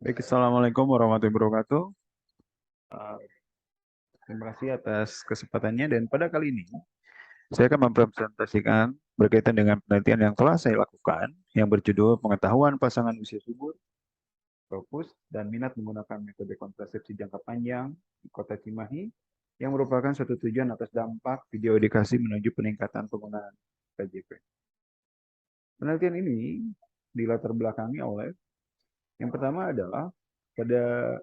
Baik, Assalamualaikum warahmatullahi wabarakatuh. Uh, Terima kasih atas kesempatannya dan pada kali ini saya akan mempresentasikan berkaitan dengan penelitian yang telah saya lakukan yang berjudul Pengetahuan Pasangan Usia Subur, Fokus, dan Minat Menggunakan Metode Kontrasepsi Jangka Panjang di Kota Cimahi yang merupakan suatu tujuan atas dampak video edukasi menuju peningkatan penggunaan KJP. Penelitian ini dilatar belakangi oleh yang pertama adalah pada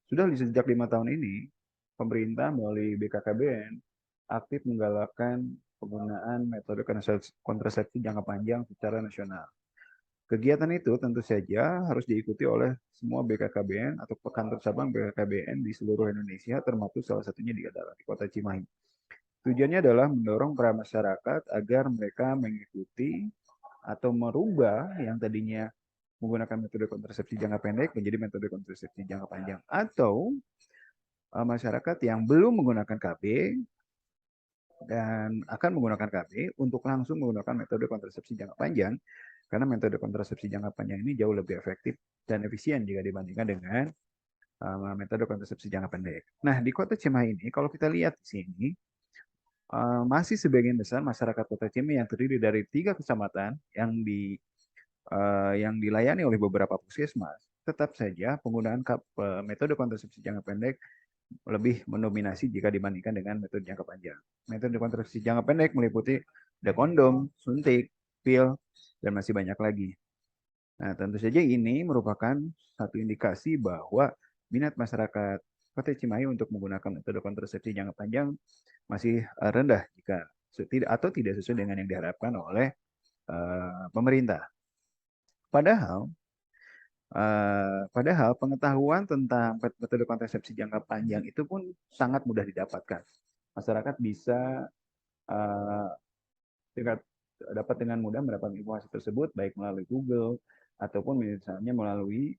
sudah sejak 5 tahun ini, pemerintah melalui BKKBN aktif menggalakkan penggunaan metode kontrasepsi jangka panjang secara nasional. Kegiatan itu tentu saja harus diikuti oleh semua BKKBN atau kantor cabang BKKBN di seluruh Indonesia, termasuk salah satunya di Kota Cimahi. Tujuannya adalah mendorong para masyarakat agar mereka mengikuti atau merubah yang tadinya menggunakan metode kontrasepsi jangka pendek menjadi metode kontrasepsi jangka panjang, atau masyarakat yang belum menggunakan KB dan akan menggunakan KB untuk langsung menggunakan metode kontrasepsi jangka panjang, karena metode kontrasepsi jangka panjang ini jauh lebih efektif dan efisien jika dibandingkan dengan metode kontrasepsi jangka pendek. Nah, di Kota Cimahi ini, kalau kita lihat di sini, masih sebagian besar masyarakat Kota Cimahi yang terdiri dari 3 kecamatan yang dilayani oleh beberapa puskesmas, tetap saja penggunaan metode kontrasepsi jangka pendek lebih mendominasi jika dibandingkan dengan metode jangka panjang. Metode kontrasepsi jangka pendek meliputi ada kondom, suntik, pil, dan masih banyak lagi. Nah, tentu saja ini merupakan satu indikasi bahwa minat masyarakat Kota Cimahi untuk menggunakan metode kontrasepsi jangka panjang masih rendah jika tidak sesuai dengan yang diharapkan oleh pemerintah. Padahal Padahal pengetahuan tentang metode kontrasepsi jangka panjang itu pun sangat mudah didapatkan. Masyarakat bisa uh, dapat dengan mudah mendapatkan informasi tersebut baik melalui Google ataupun misalnya melalui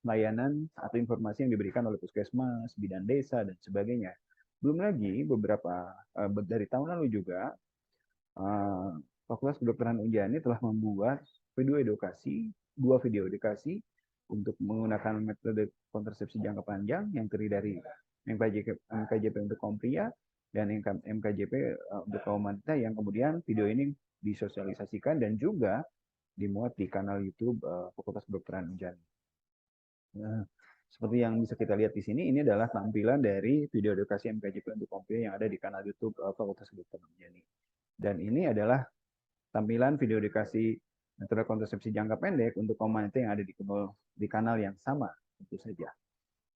layanan atau informasi yang diberikan oleh puskesmas, bidan desa dan sebagainya. Belum lagi beberapa dari tahun lalu juga uh, Fakultas Kedokteran Unjani telah membuat dua video edukasi untuk menggunakan metode kontrasepsi jangka panjang yang terdiri dari MKJP untuk kaum pria dan MKJP untuk kaum wanita, yang kemudian video ini disosialisasikan dan juga dimuat di kanal YouTube Fakultas Kedokteran Unjani. Nah, seperti yang bisa kita lihat di sini, ini adalah tampilan dari video edukasi MKJP untuk kaum pria yang ada di kanal YouTube Fakultas Kedokteran Unjani. Dan ini adalah tampilan video edukasi metode kontrasepsi jangka pendek untuk kaum wanita yang ada di kanal yang sama, tentu saja.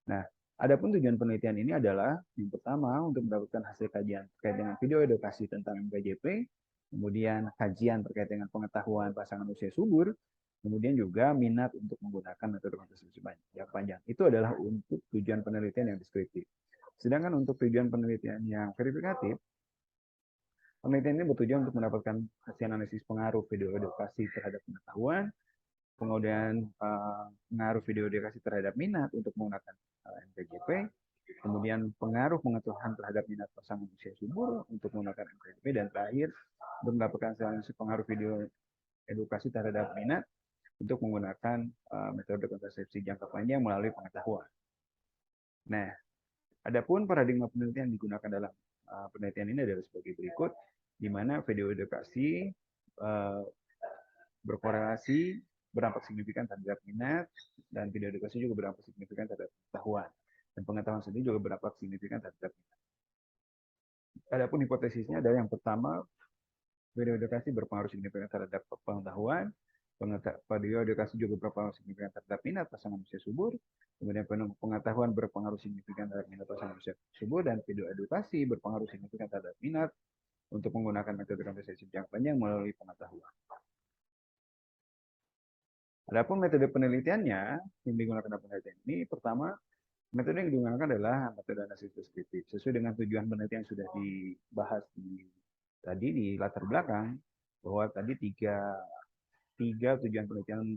Nah, adapun tujuan penelitian ini adalah yang pertama untuk mendapatkan hasil kajian terkait dengan video edukasi tentang MKJP, kemudian kajian terkait dengan pengetahuan pasangan usia subur, kemudian juga minat untuk menggunakan metode kontrasepsi jangka panjang. Itu adalah untuk tujuan penelitian yang deskriptif. Sedangkan untuk tujuan penelitian yang verifikatif, penelitian ini bertujuan untuk mendapatkan hasil analisis pengaruh video edukasi terhadap pengetahuan, kemudian pengaruh video edukasi terhadap minat untuk menggunakan MKJP, kemudian pengaruh pengetahuan terhadap minat pasangan usia subur untuk menggunakan MKJP, dan terakhir untuk mendapatkan hasil analisis pengaruh video edukasi terhadap minat untuk menggunakan metode kontrasepsi jangka panjang melalui pengetahuan. Nah, adapun paradigma penelitian yang digunakan dalam penelitian ini adalah sebagai berikut, di mana video edukasi berkorelasi berdampak signifikan terhadap minat, dan video edukasi juga berdampak signifikan terhadap pengetahuan. Dan pengetahuan sendiri juga berdampak signifikan terhadap minat. Adapun hipotesisnya adalah yang pertama, video edukasi berpengaruh signifikan terhadap pengetahuan, video edukasi juga berpengaruh signifikan terhadap minat pasangan usia subur, kemudian pengetahuan berpengaruh signifikan terhadap minat pasangan usia subur, dan video edukasi berpengaruh signifikan terhadap minat untuk menggunakan metode kontrasepsi jangka panjang melalui pengetahuan. Adapun metode penelitiannya yang digunakan dalam penelitian ini, pertama, metode yang digunakan adalah metode analisis deskriptif. Sesuai dengan tujuan penelitian yang sudah dibahas tadi di latar belakang, bahwa tadi tiga tujuan penelitian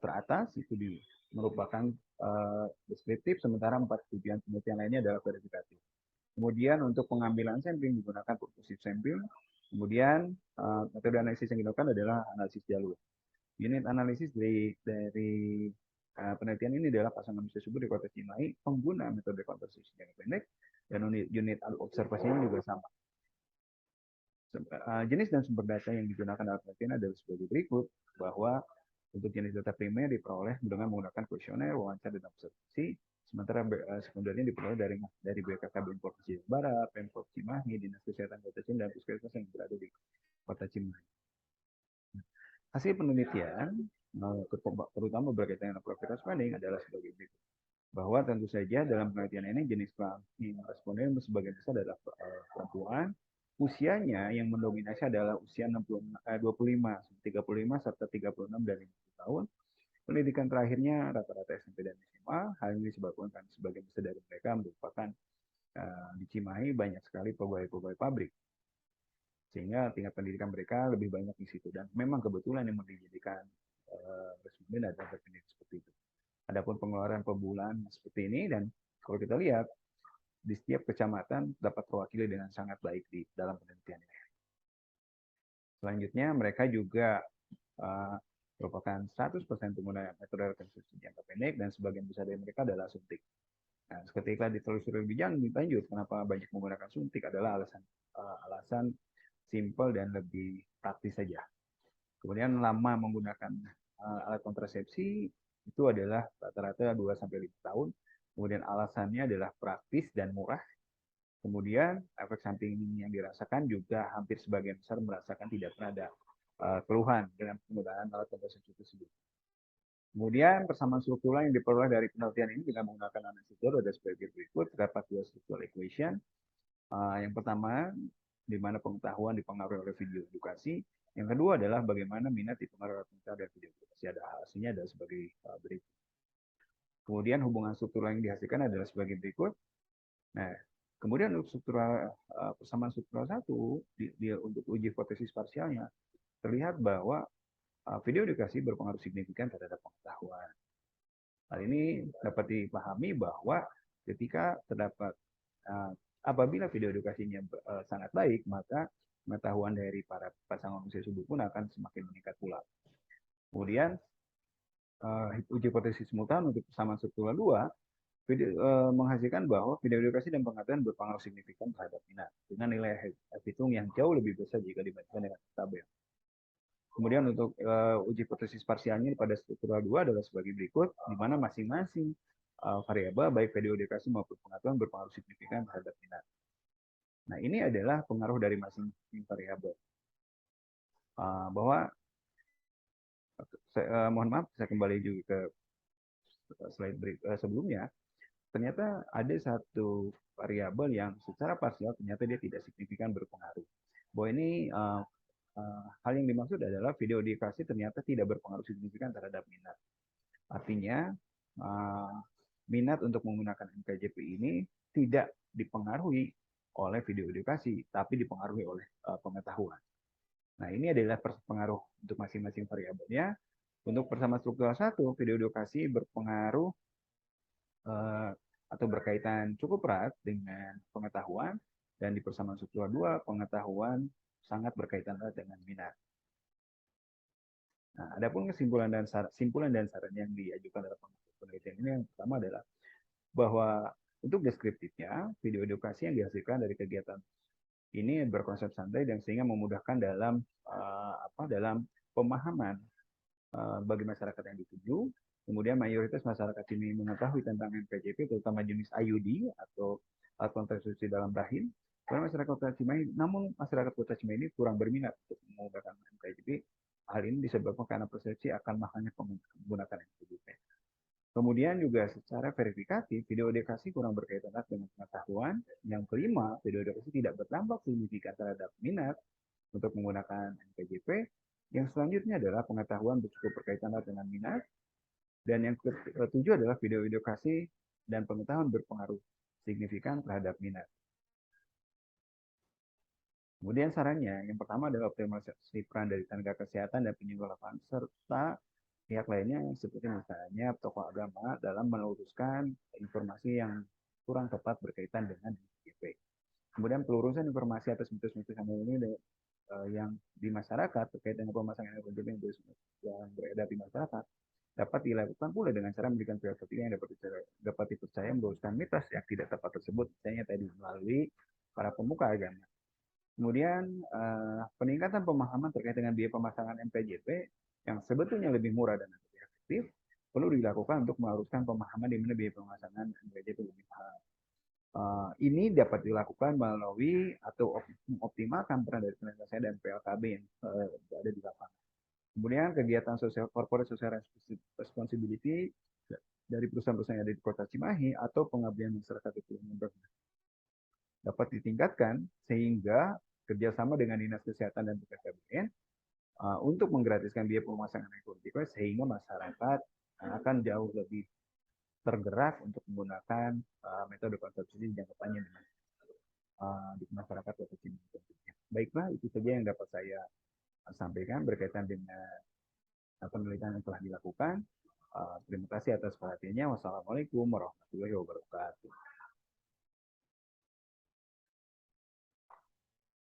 teratas itu merupakan deskriptif, sementara 4 tujuan penelitian lainnya adalah verifikatif. Kemudian untuk pengambilan sampling menggunakan purposive sampling. Kemudian metode analisis yang dilakukan adalah analisis jalur. Unit analisis dari penelitian ini adalah pasangan manusia subur di Kota Cimahi pengguna metode kontrasepsi jangka pendek dan unit observasinya juga sama. Jenis dan sumber data yang digunakan dalam penelitian adalah sebagai berikut, bahwa untuk jenis data primer diperoleh dengan menggunakan kuesioner, wawancara, dan observasi, sementara sekundernya diperoleh dari BKKBN Provinsi Jawa Barat, Pemprov Cimahi, Dinas Kesehatan Kota Cimahi, dan puskesmas yang berada di Kota Cimahi. Hasil penelitian, terutama berkaitan dengan probabilitas spending, adalah sebagai berikut. Bahwa tentu saja dalam penelitian ini jenis kelamin responden sebagian besar adalah perempuan. Usianya yang mendominasi adalah usia 25, 35, serta 36 dan 50 tahun. Pendidikan terakhirnya rata-rata SMP dan SMA. Hal ini disebabkan karena sebagian besar dari mereka merupakan di Cimahi banyak sekali pegawai-pegawai pabrik, sehingga tingkat pendidikan mereka lebih banyak di situ. Dan memang kebetulan yang menjadikan responden adalah berpendidikan seperti itu. Adapun pengeluaran per bulan seperti ini, dan kalau kita lihat di setiap kecamatan dapat terwakili dengan sangat baik di dalam penelitian ini. Selanjutnya mereka juga merupakan 100% pengguna metode rekonstruksi jangka pendek dan sebagian besar dari mereka adalah suntik. Nah, ketika ditelusuri lebih lanjut, kenapa banyak menggunakan suntik adalah alasan simple dan lebih praktis saja. Kemudian lama menggunakan alat kontrasepsi itu adalah rata-rata 2-5 tahun. Kemudian alasannya adalah praktis dan murah. Kemudian efek samping yang dirasakan juga hampir sebagian besar merasakan tidak pernah ada keluhan dengan penggunaan alat kontrasepsi tersebut. Kemudian persamaan struktural yang diperoleh dari penelitian ini dengan menggunakan analisis ada sebagai berikut. Terdapat dua structural equation. Yang pertama, di mana pengetahuan dipengaruhi oleh video edukasi. Yang kedua adalah bagaimana minat dipengaruhi oleh pengetahuan dan video edukasi. Ada hasilnya adalah sebagai berikut. Kemudian hubungan struktural yang dihasilkan adalah sebagai berikut. Nah, kemudian untuk persamaan struktural satu untuk uji hipotesis parsialnya terlihat bahwa video edukasi berpengaruh signifikan terhadap pengetahuan. Hal ini dapat dipahami bahwa ketika terdapat apabila video edukasinya sangat baik, maka pengetahuan dari para pasangan manusia subur pun akan semakin meningkat pula. Kemudian uji hipotesis simultan untuk persamaan struktural 2 menghasilkan bahwa video edukasi dan pengetahuan berpengaruh signifikan terhadap minat dengan nilai hitung yang jauh lebih besar jika dibandingkan dengan tabel. Kemudian untuk uji hipotesis parsialnya pada struktural 2 adalah sebagai berikut, di mana masing-masing variabel baik video edukasi maupun pengetahuan berpengaruh signifikan terhadap minat. Nah, ini adalah pengaruh dari masing-masing variabel. Bahwa mohon maaf, saya kembali juga ke slide sebelumnya. Ternyata ada satu variabel yang secara parsial ternyata dia tidak signifikan berpengaruh. Bahwa ini hal yang dimaksud adalah video edukasi ternyata tidak berpengaruh signifikan terhadap minat. Artinya minat untuk menggunakan MKJP ini tidak dipengaruhi oleh video edukasi, tapi dipengaruhi oleh pengetahuan. Nah, ini adalah pengaruh untuk masing-masing variabelnya. Untuk persamaan struktural 1, video edukasi berpengaruh atau berkaitan cukup erat dengan pengetahuan, dan di persamaan struktural 2, pengetahuan sangat berkaitan erat dengan minat. Nah, adapun kesimpulan dan saran yang diajukan dalam penelitian ini yang pertama adalah bahwa untuk deskriptifnya, video edukasi yang dihasilkan dari kegiatan ini berkonsep santai dan sehingga memudahkan dalam dalam pemahaman bagi masyarakat yang dituju. Kemudian mayoritas masyarakat ini mengetahui tentang MKJP, terutama jenis IUD atau alat kontrasepsi dalam rahim. Karena masyarakat Kota Cimahi, namun masyarakat Kota Cimahi ini kurang berminat untuk menggunakan MKJP. Hal ini disebabkan karena persepsi akan mahalnya menggunakan MKJP. Kemudian juga secara verifikatif, video edukasi kurang berkaitan dengan pengetahuan. Yang kelima, video edukasi tidak berdampak signifikan terhadap minat untuk menggunakan MKJP. Yang selanjutnya adalah pengetahuan cukup berkaitan dengan minat. Dan yang ketujuh adalah video edukasi dan pengetahuan berpengaruh signifikan terhadap minat. Kemudian sarannya, yang pertama adalah optimalisasi peran dari tenaga kesehatan dan penyuluh lapangan, serta pihak lainnya seperti misalnya tokoh agama dalam meluruskan informasi yang kurang tepat berkaitan dengan MKJP. Kemudian pelurusan informasi atas mitos-mitos yang ini yang di masyarakat terkait dengan pemasangan ekonomi yang beredar di masyarakat dapat dilakukan pula dengan cara memberikan pihak ketiga yang dapat dipercaya meluruskan mitos yang tidak tepat tersebut, misalnya tadi melalui para pemuka agama. Kemudian peningkatan pemahaman terkait dengan biaya pemasangan MPJP yang sebetulnya lebih murah dan lebih efektif perlu dilakukan untuk meluruskan pemahaman di mana biaya pemasangan MPJP lebih mahal. Ini dapat dilakukan melalui atau mengoptimalkan peran dari tenaga kesehatan dan PLKB yang ada di lapangan. Kemudian kegiatan sosial corporate social responsibility dari perusahaan-perusahaan yang ada di Kota Cimahi atau pengabdian masyarakat itu dapat ditingkatkan sehingga kerjasama dengan Dinas Kesehatan dan BKKBN untuk menggratiskan biaya pemasangan ekonomi sehingga masyarakat akan jauh lebih tergerak untuk menggunakan metode kontrasepsi jangka panjang di masyarakat Kota Cimahi. Baiklah, itu saja yang dapat saya sampaikan berkaitan dengan penelitian yang telah dilakukan. Terima kasih atas perhatiannya. Wassalamualaikum warahmatullahi wabarakatuh.